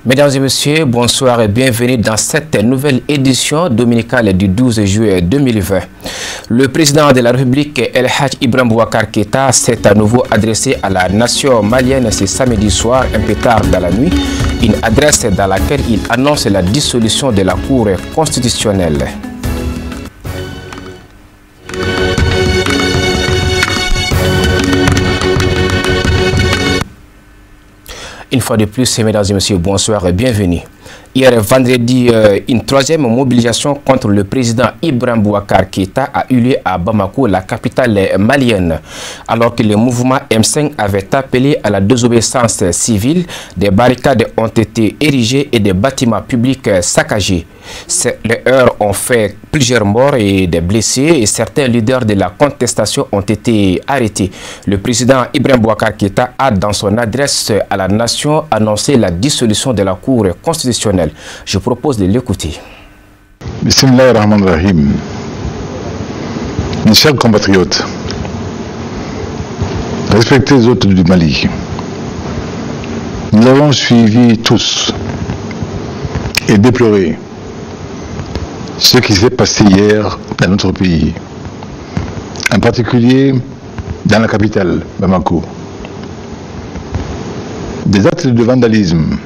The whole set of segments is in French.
Mesdames et messieurs, bonsoir et bienvenue dans cette nouvelle édition dominicale du 12 juillet 2020. Le président de la République, El Hadj Ibrahim Boubacar Keïta, s'est à nouveau adressé à la nation malienne ce samedi soir, un peu tard dans la nuit. Une adresse dans laquelle il annonce la dissolution de la Cour constitutionnelle. Une fois de plus, mesdames et messieurs, bonsoir et bienvenue. Hier vendredi, une troisième mobilisation contre le président Ibrahim Boubacar Keïta a eu lieu à Bamako, la capitale malienne. Alors que le mouvement M5 avait appelé à la désobéissance civile, des barricades ont été érigées et des bâtiments publics saccagés. Les heurts ont fait plusieurs morts et des blessés et certains leaders de la contestation ont été arrêtés. Le président Ibrahim Boubacar Keïta a, dans son adresse à la nation, annoncé la dissolution de la Cour constitutionnelle. Je propose de l'écouter. Bismillahirrahmanirrahim. Mes chers compatriotes, respectez les hôtes du Mali. Nous avons suivi tous et déploré ce qui s'est passé hier dans notre pays, en particulier dans la capitale, Bamako. Des actes de vandalisme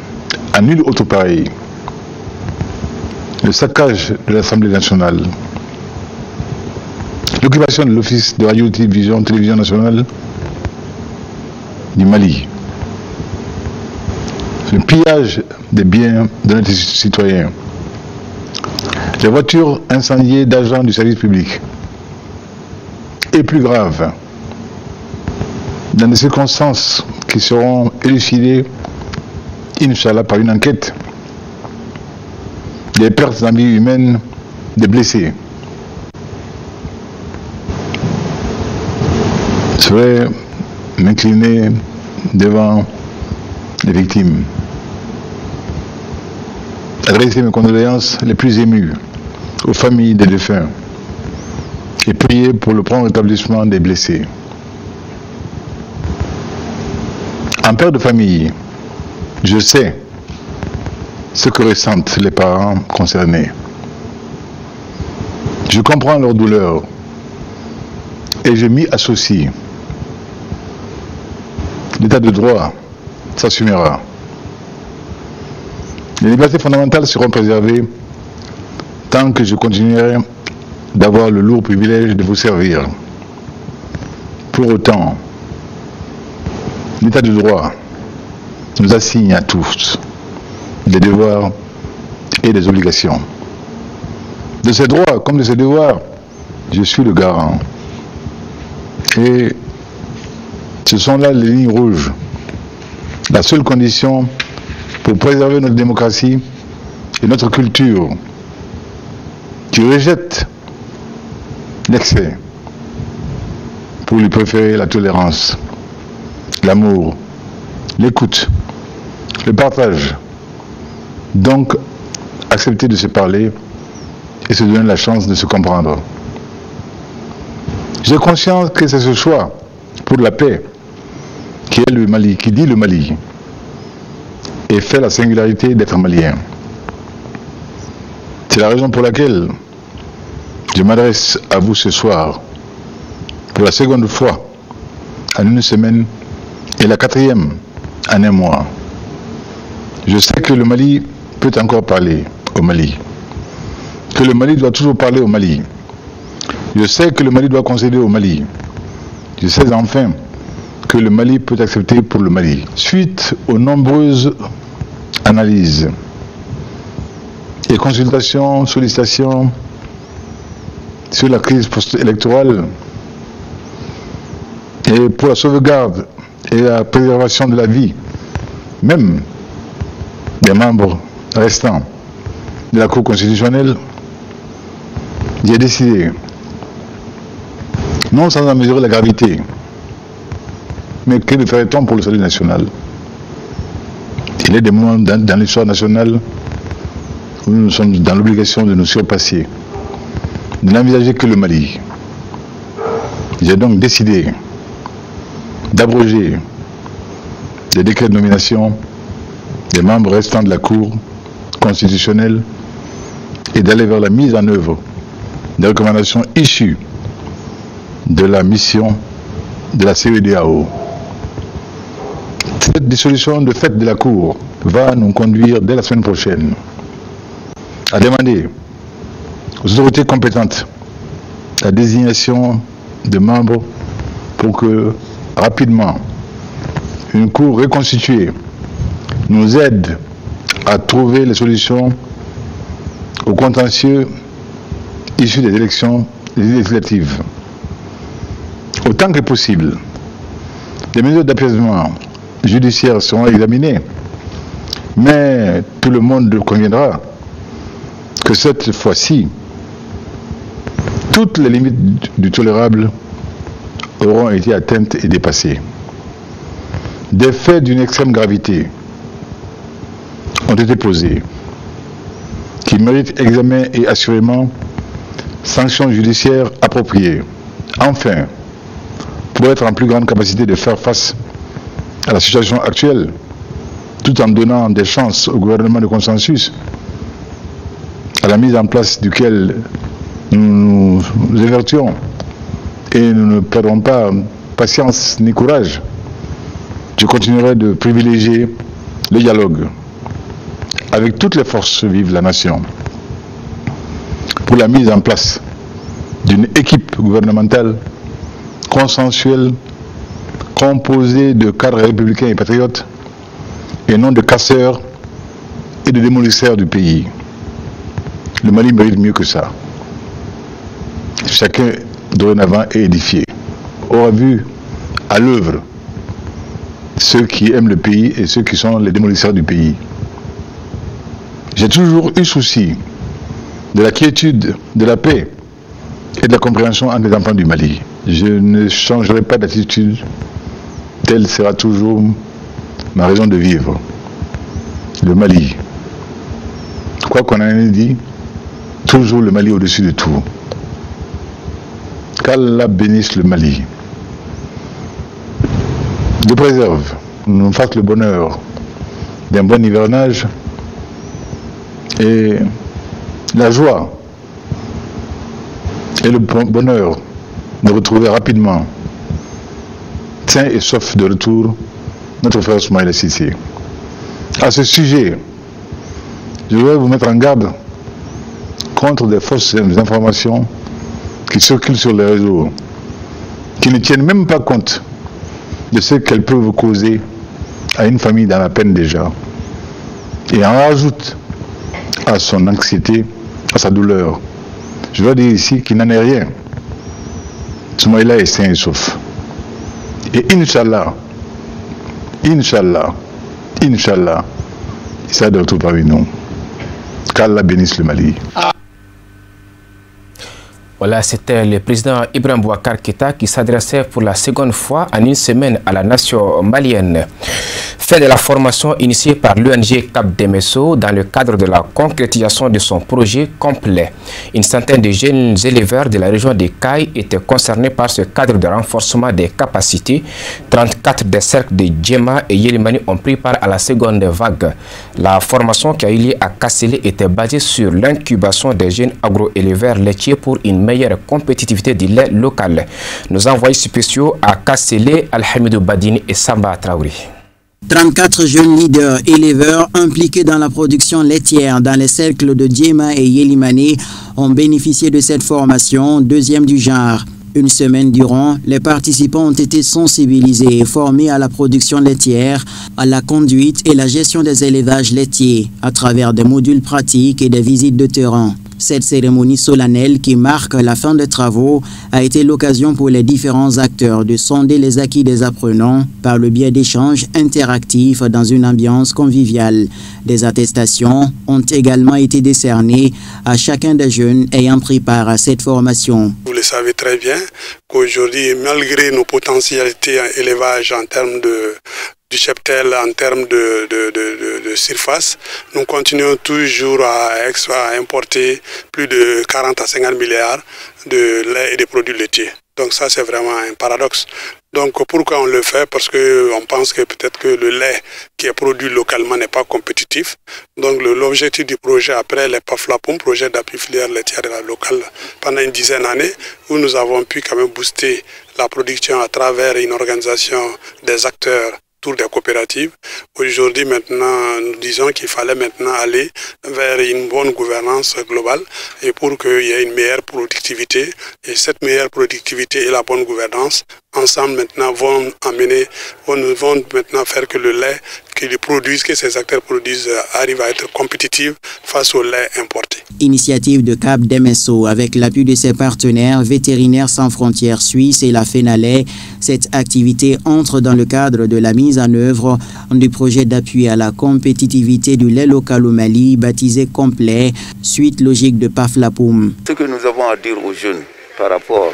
à nul autre pareil, le saccage de l'Assemblée nationale, l'occupation de l'Office de radio-télévision nationale du Mali, le pillage des biens de nos citoyens, les voitures incendiées d'agents du service public, et plus grave, dans des circonstances qui seront élucidées, Inch'Allah, par une enquête, des pertes en vie humaine, des blessés. Je vais m'incliner devant les victimes, adresser mes condoléances les plus émues aux familles des défunts et prier pour le prompt rétablissement des blessés. En père de famille, je sais ce que ressentent les parents concernés. Je comprends leur douleur et je m'y associe. L'état de droit s'assumera. Les libertés fondamentales seront préservées tant que je continuerai d'avoir le lourd privilège de vous servir. Pour autant, l'état de droit nous assigne à tous des devoirs et des obligations. De ces droits comme de ces devoirs, je suis le garant. Et ce sont là les lignes rouges. La seule condition pour préserver notre démocratie et notre culture qui rejette l'excès pour lui préférer la tolérance, l'amour, l'écoute, le partage. Donc, accepter de se parler et se donner la chance de se comprendre. J'ai conscience que c'est ce choix pour la paix qui est le Mali, qui dit le Mali, et fait la singularité d'être malien. C'est la raison pour laquelle je m'adresse à vous ce soir, pour la seconde fois, en une semaine, et la quatrième en un mois. Je sais que le Mali peut encore parler au Mali, que le Mali doit toujours parler au Mali. Je sais que le Mali doit concéder au Mali. Je sais enfin que le Mali peut accepter pour le Mali. Suite aux nombreuses analyses et consultations, sollicitations sur la crise post-électorale et pour la sauvegarde et la préservation de la vie, même des membres restants de la Cour constitutionnelle, j'ai décidé, non sans en mesurer la gravité, mais que le ferait-on pour le salut national? Il y a des moments dans l'histoire nationale où nous sommes dans l'obligation de nous surpasser, de n'envisager que le Mali. J'ai donc décidé d'abroger les décrets de nomination des membres restants de la Cour constitutionnelle et d'aller vers la mise en œuvre des recommandations issues de la mission de la CEDEAO. Cette dissolution de fait de la Cour va nous conduire dès la semaine prochaine à demander aux autorités compétentes la désignation de membres pour que rapidement une Cour reconstituée nous aide à trouver les solutions aux contentieux issus des élections législatives. Autant que possible, des mesures d'apaisement judiciaire seront examinées, mais tout le monde conviendra que cette fois-ci, toutes les limites du tolérable auront été atteintes et dépassées. Des faits d'une extrême gravité ont été posés, qui méritent examen et assurément sanctions judiciaires appropriées. Enfin, pour être en plus grande capacité de faire face à la situation actuelle, tout en donnant des chances au gouvernement de consensus, à la mise en place duquel nous nous évertuons, et nous ne perdrons pas patience ni courage, je continuerai de privilégier le dialogue avec toutes les forces vives de la nation pour la mise en place d'une équipe gouvernementale consensuelle composée de cadres républicains et patriotes et non de casseurs et de démolisseurs du pays. Le Mali mérite mieux que ça. Chacun dorénavant est édifié, aura vu à l'œuvre ceux qui aiment le pays et ceux qui sont les démolisseurs du pays. J'ai toujours eu souci de la quiétude, de la paix et de la compréhension entre les enfants du Mali. Je ne changerai pas d'attitude, telle sera toujours ma raison de vivre. Le Mali, quoi qu'on en ait dit, toujours le Mali au-dessus de tout. Qu'Allah bénisse le Mali, le préserve, nous fasse le bonheur d'un bon hivernage et la joie et le bonheur de retrouver rapidement, sain et sauf de retour, notre frère Soumaïla Cissé. À ce sujet, je voudrais vous mettre en garde contre des fausses informations qui circulent sur les réseaux, qui ne tiennent même pas compte de ce qu'elles peuvent causer à une famille dans la peine déjà, et en rajoute à son anxiété, à sa douleur. Je dois dire ici qu'il n'en est rien. Soumaïla est sain et sauf. Et Inch'Allah, il sera de retour parmi nous. Qu'Allah bénisse le Mali. Voilà, c'était le président Ibrahim Boubacar Keïta qui s'adressait pour la seconde fois en une semaine à la nation malienne. Fin de la formation initiée par l'ONG Cap Demesso dans le cadre de la concrétisation de son projet complet. Une centaine de jeunes éleveurs de la région de Caille étaient concernés par ce cadre de renforcement des capacités. 34 des cercles de Djema et Yelimani ont pris part à la seconde vague. La formation qui a eu lieu à Kassélé était basée sur l'incubation des jeunes agro-éleveurs laitiers pour une meilleure compétitivité du lait local. Nos envoyés spéciaux à Kassélé, Alhamidou Badini et Samba Traoré. 34 jeunes leaders éleveurs impliqués dans la production laitière dans les cercles de Djema et Yelimani ont bénéficié de cette formation, deuxième du genre. Une semaine durant, les participants ont été sensibilisés et formés à la production laitière, à la conduite et la gestion des élevages laitiers à travers des modules pratiques et des visites de terrain. Cette cérémonie solennelle qui marque la fin des travaux a été l'occasion pour les différents acteurs de sonder les acquis des apprenants par le biais d'échanges interactifs dans une ambiance conviviale. Des attestations ont également été décernées à chacun des jeunes ayant pris part à cette formation. Vous le savez très bien qu'aujourd'hui, malgré nos potentialités en élevage en termes du cheptel, en termes de surface, nous continuons toujours à importer plus de 40 à 50 milliards de lait et de produits laitiers. Donc ça, c'est vraiment un paradoxe. Donc pourquoi on le fait? Parce qu'on pense que peut-être que le lait qui est produit localement n'est pas compétitif. Donc l'objectif du projet après les PAFLAPOM, projet d'appui filière laitière locale, pendant une dizaine d'années, où nous avons pu quand même booster la production à travers une organisation des acteurs des coopératives. Aujourd'hui, maintenant, nous disons qu'il fallait maintenant aller vers une bonne gouvernance globale et pour qu'il y ait une meilleure productivité. Et cette meilleure productivité et la bonne gouvernance, ensemble maintenant, vont maintenant faire que le lait que ces acteurs produisent arrive à être compétitif face au lait importé. Initiative de Cap d'MSO avec l'appui de ses partenaires Vétérinaires sans frontières suisses et la FENALAIT. Cette activité entre dans le cadre de la mise en œuvre du projet d'appui à la compétitivité du lait local au Mali, baptisé Complet, suite logique de PAFLAPOM. Ce que nous avons à dire aux jeunes par rapport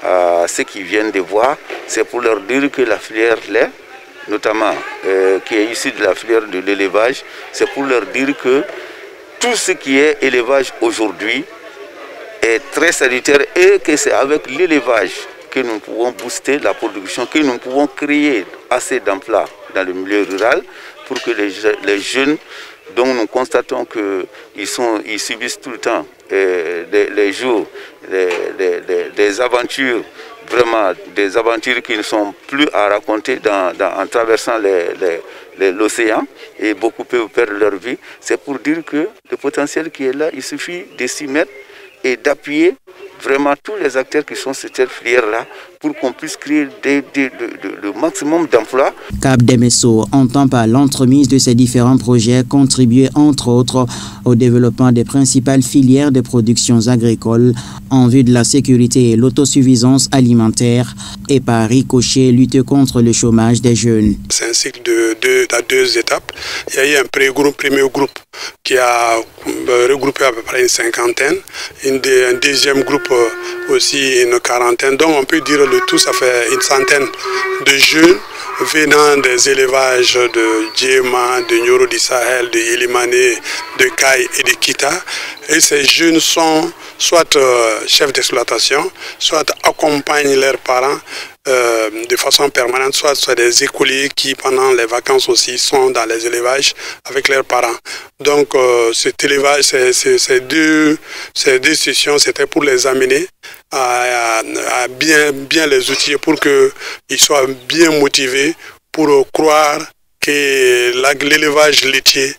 à ce qu'ils viennent de voir, c'est pour leur dire que la filière lait, notamment qui est issue de la filière de l'élevage, c'est pour leur dire que tout ce qui est élevage aujourd'hui est très salutaire et que c'est avec l'élevage que nous pouvons booster la production, que nous pouvons créer assez d'emplois dans le milieu rural pour que les jeunes dont nous constatons qu'ils subissent tout le temps les jours, des aventures, vraiment des aventures qui ne sont plus à raconter en traversant l'océan et beaucoup peuvent perdre leur vie. C'est pour dire que le potentiel qui est là, il suffit de s'y mettre et d'appuyer vraiment tous les acteurs qui sont sur cette filière-là pour qu'on puisse créer le maximum d'emplois. Cap d'MSO entend par l'entremise de ces différents projets contribuer entre autres au développement des principales filières de productions agricoles en vue de la sécurité et l'autosuffisance alimentaire et par ricochet lutter contre le chômage des jeunes. C'est un cycle de deux étapes. Il y a eu un premier groupe qui a regroupé à peu près une cinquantaine, un deuxième groupe aussi une quarantaine. Donc on peut dire le tout, ça fait une centaine de jeunes venant des élevages de Djema, de Nyoro du Sahel, de Yelimane, de Kai et de Kita. Et ces jeunes sont soit chefs d'exploitation, soit accompagnent leurs parents de façon permanente, soit des écoliers qui pendant les vacances aussi sont dans les élevages avec leurs parents. Donc cet élevage, ces deux sessions, c'était pour les amener à bien les outiller pour qu'ils soient bien motivés pour croire que l'élevage laitier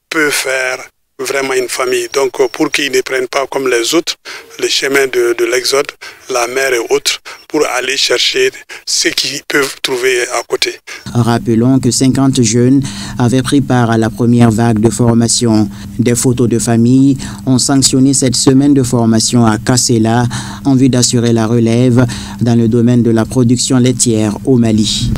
peut faire vraiment une famille. Donc pour qu'ils ne prennent pas comme les autres le chemin de l'exode, la mer et autres, pour aller chercher ce qu'ils peuvent trouver à côté. Rappelons que 50 jeunes avaient pris part à la première vague de formation. Des photos de famille ont sanctionné cette semaine de formation à Kassela en vue d'assurer la relève dans le domaine de la production laitière au Mali.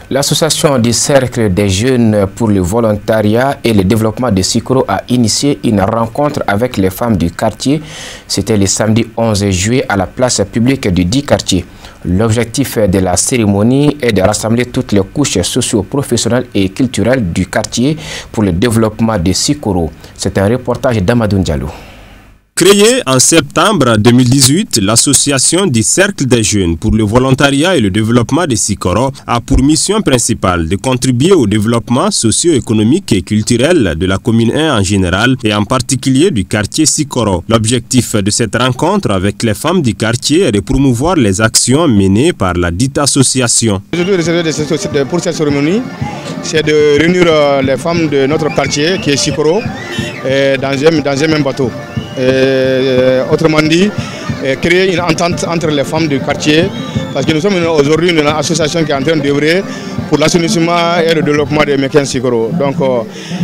L'association du Cercle des jeunes pour le volontariat et le développement de Sikoro a initié une rencontre avec les femmes du quartier. C'était le samedi 11 juillet à la place publique du dit quartier. L'objectif de la cérémonie est de rassembler toutes les couches socio-professionnelles et culturelles du quartier pour le développement de Sikoro. C'est un reportage d'Amadou Diallo. Créée en septembre 2018, l'association du Cercle des jeunes pour le volontariat et le développement de Sikoro a pour mission principale de contribuer au développement socio-économique et culturel de la commune 1 en général et en particulier du quartier Sikoro. L'objectif de cette rencontre avec les femmes du quartier est de promouvoir les actions menées par la dite association. Aujourd'hui, pour cette cérémonie, c'est de réunir les femmes de notre quartier qui est Sikoro dans un même bateau. Autrement dit, créer une entente entre les femmes du quartier, parce que nous sommes aujourd'hui une association qui est en train d'œuvrer pour l'assainissement et le développement des mécanismes Sikoro. Donc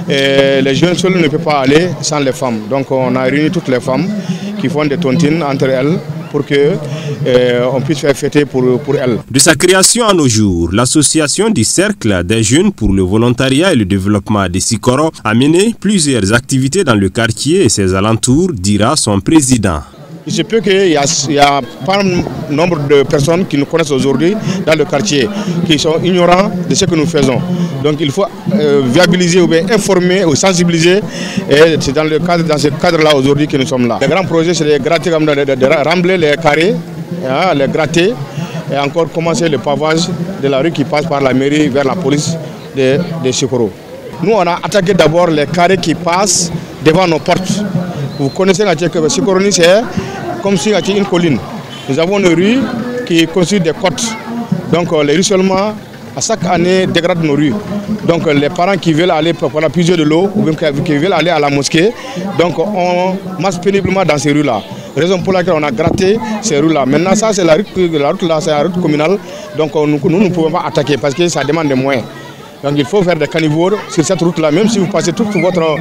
les jeunes seuls ne peuvent pas aller sans les femmes. Donc on a réuni toutes les femmes qui font des tontines entre elles pour qu'on puisse faire fêter pour elles. De sa création à nos jours, l'association du Cercle des jeunes pour le volontariat et le développement de Sikoro a mené plusieurs activités dans le quartier et ses alentours, dira son président. Il se peut qu'il y a pas un nombre de personnes qui nous connaissent aujourd'hui dans le quartier, qui sont ignorants de ce que nous faisons. Donc il faut viabiliser ou bien informer ou sensibiliser. Et c'est dans ce cadre-là aujourd'hui que nous sommes là. Le grand projet, c'est de rembler les carrés les gratter et encore commencer le pavage de la rue qui passe par la mairie vers la police de Sikoro. Nous, on a attaqué d'abord les carrés qui passent devant nos portes. Vous connaissez la Tchèque, Sikoro, c'est comme si c'était une colline. Nous avons une rue qui construit des côtes. Donc les ruissellements, à chaque année, dégradent nos rues. Donc les parents qui veulent aller pour puiser de l'eau ou qui veulent aller à la mosquée, donc on marche péniblement dans ces rues-là. Raison pour laquelle on a gratté ces rues-là. Maintenant, ça, c'est la route là, c'est la route communale. Donc nous ne pouvons pas attaquer parce que ça demande des moyens. Donc il faut faire des caniveaux sur cette route-là, même si vous passez toute votre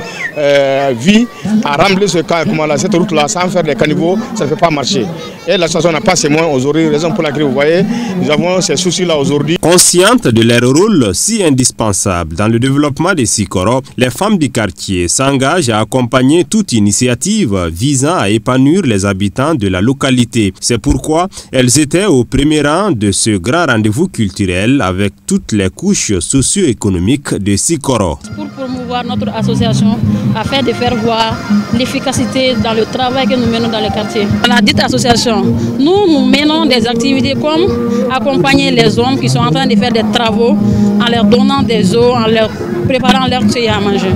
vie à remplir cette route-là sans faire des caniveaux, ça ne peut pas marcher. Et la situation n'a pas ses moyens aujourd'hui, raison pour laquelle vous voyez, nous avons ces soucis-là aujourd'hui. Conscientes de leur rôle si indispensable dans le développement des Sikoro, les femmes du quartier s'engagent à accompagner toute initiative visant à épanouir les habitants de la localité. C'est pourquoi elles étaient au premier rang de ce grand rendez-vous culturel avec toutes les couches socio-économiques de Sikoro. Pour promouvoir notre association, afin de faire voir l'efficacité dans le travail que nous menons dans les quartiers. Dans la dite association, nous menons des activités comme accompagner les hommes qui sont en train de faire des travaux en leur donnant des eaux, en leur préparant leur thé à manger.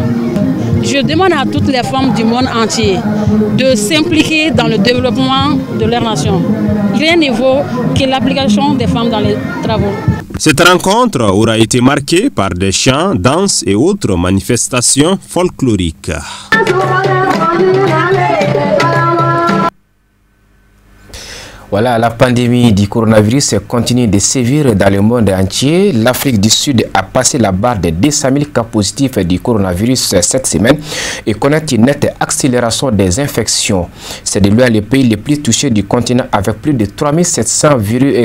Je demande à toutes les femmes du monde entier de s'impliquer dans le développement de leur nation. Rien ne vaut que l'application des femmes dans les travaux. Cette rencontre aura été marquée par des chants, danses et autres manifestations folkloriques. Voilà, la pandémie du coronavirus continue de sévir dans le monde entier. L'Afrique du Sud a passé la barre des 200 000 cas positifs du coronavirus cette semaine et connaît une nette accélération des infections. C'est de loin le pays le plus touché du continent avec plus de 3700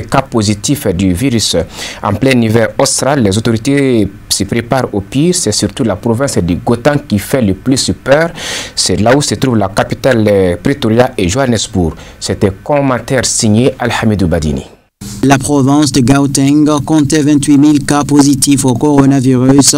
cas positifs du virus. En plein hiver austral, les autorités se préparent au pire. C'est surtout la province du Gauteng qui fait le plus peur. C'est là où se trouve la capitale Pretoria et Johannesburg. C'était commentaire signé Alhamidou Badini. La province de Gauteng comptait 28 000 cas positifs au coronavirus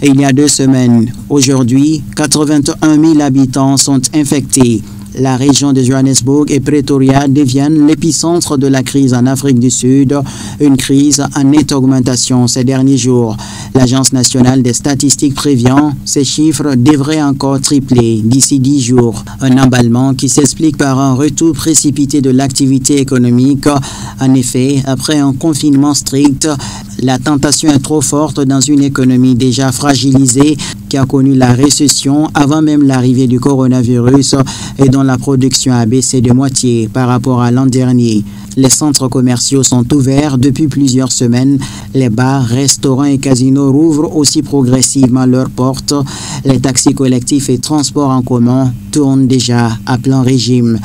il y a 2 semaines. Aujourd'hui, 81 000 habitants sont infectés. La région de Johannesburg et Pretoria deviennent l'épicentre de la crise en Afrique du Sud, une crise en nette augmentation ces derniers jours. L'Agence nationale des statistiques prévient ces chiffres devraient encore tripler d'ici 10 jours. Un emballement qui s'explique par un retour précipité de l'activité économique. En effet, après un confinement strict, la tentation est trop forte dans une économie déjà fragilisée qui a connu la récession avant même l'arrivée du coronavirus et dont la production a baissé de moitié par rapport à l'an dernier. Les centres commerciaux sont ouverts depuis plusieurs semaines. Les bars, restaurants et casinos rouvrent aussi progressivement leurs portes. Les taxis collectifs et transports en commun tournent déjà à plein régime.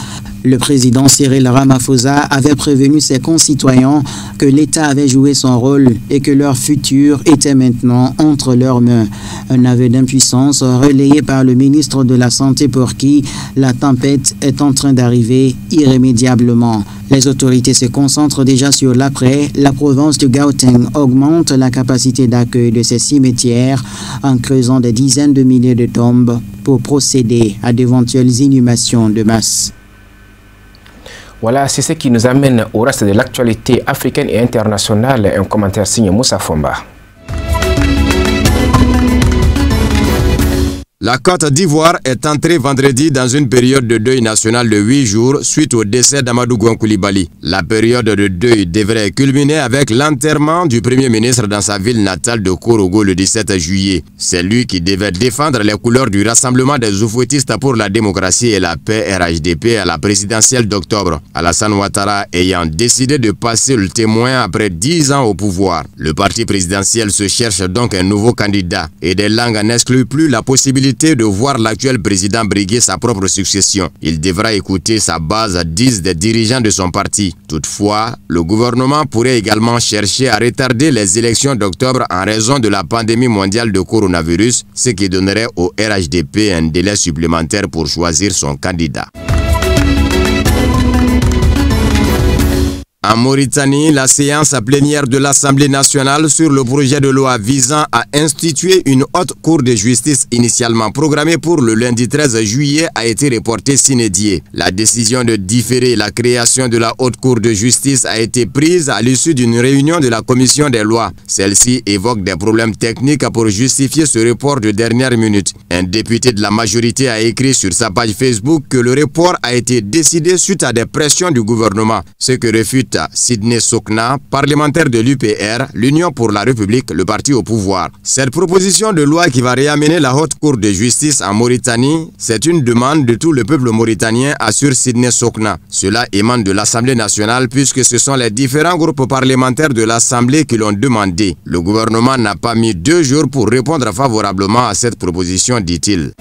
Le président Cyril Ramaphosa avait prévenu ses concitoyens que l'État avait joué son rôle et que leur futur était maintenant entre leurs mains. Un aveu d'impuissance relayé par le ministre de la Santé pour qui la tempête est en train d'arriver irrémédiablement. Les autorités se concentrent déjà sur l'après. La province de Gauteng augmente la capacité d'accueil de ses cimetières en creusant des dizaines de milliers de tombes pour procéder à d'éventuelles inhumations de masse. Voilà, c'est ce qui nous amène au reste de l'actualité africaine et internationale. Un commentaire signé Moussa Fomba. La Côte d'Ivoire est entrée vendredi dans une période de deuil national de 8 jours suite au décès d'Amadou Gouan Coulibaly. La période de deuil devrait culminer avec l'enterrement du Premier ministre dans sa ville natale de Korogo le 17 juillet. C'est lui qui devait défendre les couleurs du Rassemblement des Oufouettistes pour la démocratie et la paix RHDP à la présidentielle d'octobre. Alassane Ouattara ayant décidé de passer le témoin après 10 ans au pouvoir. Le parti présidentiel se cherche donc un nouveau candidat et des langues n'excluent plus la possibilité de voir l'actuel président briguer sa propre succession. Il devra écouter sa base, disent des dirigeants de son parti. Toutefois, le gouvernement pourrait également chercher à retarder les élections d'octobre en raison de la pandémie mondiale de coronavirus, ce qui donnerait au RHDP un délai supplémentaire pour choisir son candidat. En Mauritanie, la séance plénière de l'Assemblée nationale sur le projet de loi visant à instituer une haute cour de justice initialement programmée pour le lundi 13 juillet a été reportée sine die. La décision de différer la création de la haute cour de justice a été prise à l'issue d'une réunion de la commission des lois. Celle-ci évoque des problèmes techniques pour justifier ce report de dernière minute. Un député de la majorité a écrit sur sa page Facebook que le report a été décidé suite à des pressions du gouvernement, ce que refute Sidney Sokna, parlementaire de l'UPR, l'Union pour la République, le parti au pouvoir. Cette proposition de loi qui va réamener la haute cour de justice en Mauritanie, c'est une demande de tout le peuple mauritanien, assure Sidney Sokna. Cela émane de l'Assemblée nationale puisque ce sont les différents groupes parlementaires de l'Assemblée qui l'ont demandé. Le gouvernement n'a pas mis 2 jours pour répondre favorablement à cette proposition, dit-il.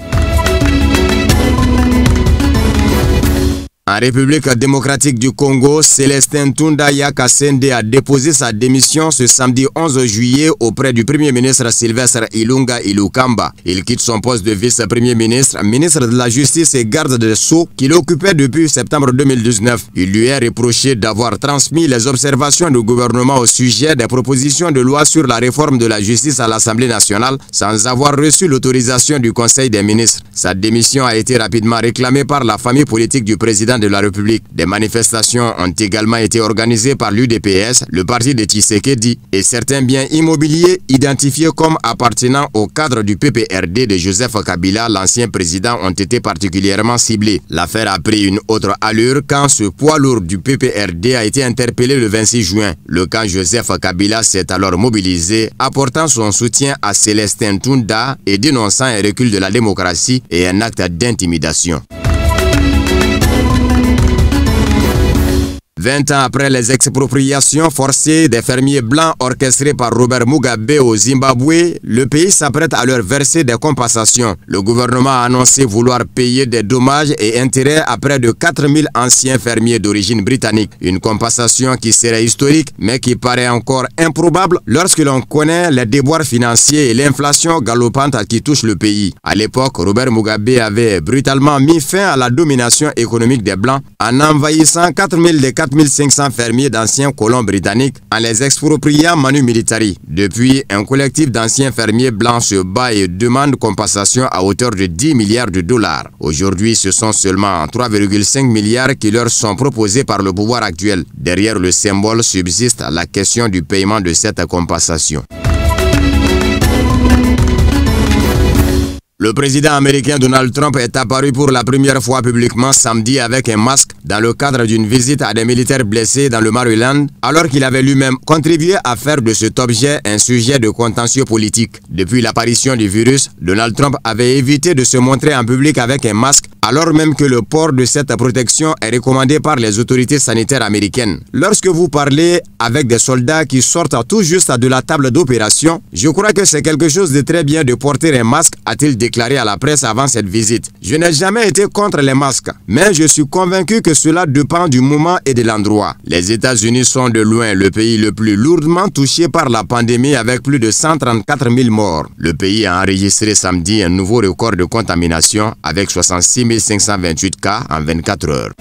En République démocratique du Congo, Célestin Tunda Yakasende a déposé sa démission ce samedi 11 juillet auprès du Premier ministre Sylvestre Ilunga Ilukamba. Il quitte son poste de vice-premier ministre, ministre de la Justice et garde des Sceaux qu'il occupait depuis septembre 2019. Il lui est reproché d'avoir transmis les observations du gouvernement au sujet des propositions de loi sur la réforme de la justice à l'Assemblée nationale sans avoir reçu l'autorisation du Conseil des ministres. Sa démission a été rapidement réclamée par la famille politique du président de la République. Des manifestations ont également été organisées par l'UDPS, le parti de Tshisekedi et certains biens immobiliers identifiés comme appartenant au cadre du PPRD de Joseph Kabila, l'ancien président, ont été particulièrement ciblés. L'affaire a pris une autre allure quand ce poids lourd du PPRD a été interpellé le 26 juin. Le camp Joseph Kabila s'est alors mobilisé, apportant son soutien à Célestin Tunda et dénonçant un recul de la démocratie et un acte d'intimidation. 20 ans après les expropriations forcées des fermiers blancs orchestrées par Robert Mugabe au Zimbabwe, le pays s'apprête à leur verser des compensations. Le gouvernement a annoncé vouloir payer des dommages et intérêts à près de 4000 anciens fermiers d'origine britannique. Une compensation qui serait historique, mais qui paraît encore improbable lorsque l'on connaît les déboires financiers et l'inflation galopante qui touche le pays. À l'époque, Robert Mugabe avait brutalement mis fin à la domination économique des Blancs en envahissant 4000 des 4500 fermiers d'anciens colons britanniques en les expropriant manu militari. Depuis, un collectif d'anciens fermiers blancs se bat et demande compensation à hauteur de 10 milliards de dollars. Aujourd'hui, ce sont seulement 3,5 milliards qui leur sont proposés par le pouvoir actuel. Derrière le symbole subsiste la question du paiement de cette compensation. Le président américain Donald Trump est apparu pour la première fois publiquement samedi avec un masque dans le cadre d'une visite à des militaires blessés dans le Maryland, alors qu'il avait lui-même contribué à faire de cet objet un sujet de contentieux politique. Depuis l'apparition du virus, Donald Trump avait évité de se montrer en public avec un masque, alors même que le port de cette protection est recommandé par les autorités sanitaires américaines. Lorsque vous parlez avec des soldats qui sortent tout juste de la table d'opération, je crois que c'est quelque chose de très bien de porter un masque, a-t-il déclaré à la presse avant cette visite. Je n'ai jamais été contre les masques, mais je suis convaincu que cela dépend du moment et de l'endroit. Les États-Unis sont de loin le pays le plus lourdement touché par la pandémie avec plus de 134 000 morts. Le pays a enregistré samedi un nouveau record de contamination avec 66 528 cas en 24 heures.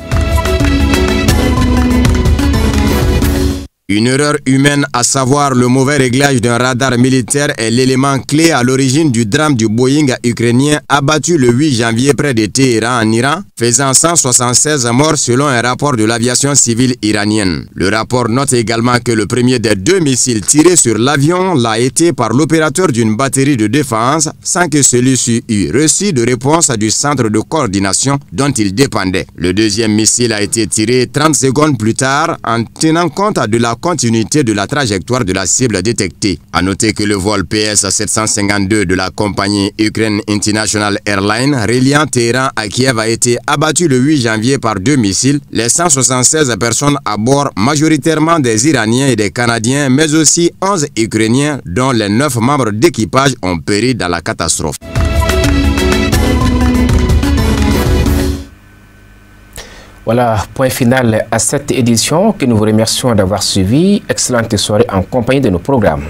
Une erreur humaine, à savoir le mauvais réglage d'un radar militaire, est l'élément clé à l'origine du drame du Boeing ukrainien abattu le 8 janvier près de Téhéran en Iran, faisant 176 morts selon un rapport de l'aviation civile iranienne. Le rapport note également que le premier des 2 missiles tirés sur l'avion l'a été par l'opérateur d'une batterie de défense sans que celui-ci eût reçu de réponse du centre de coordination dont il dépendait. Le deuxième missile a été tiré 30 secondes plus tard en tenant compte de la continuité de la trajectoire de la cible détectée. A noter que le vol PS-752 de la compagnie Ukraine International Airlines reliant Téhéran à Kiev a été abattu le 8 janvier par 2 missiles, laissant 76 personnes à bord, majoritairement des Iraniens et des Canadiens, mais aussi 11 Ukrainiens dont les 9 membres d'équipage ont péri dans la catastrophe. Voilà, point final à cette édition que nous vous remercions d'avoir suivi. Excellente soirée en compagnie de nos programmes.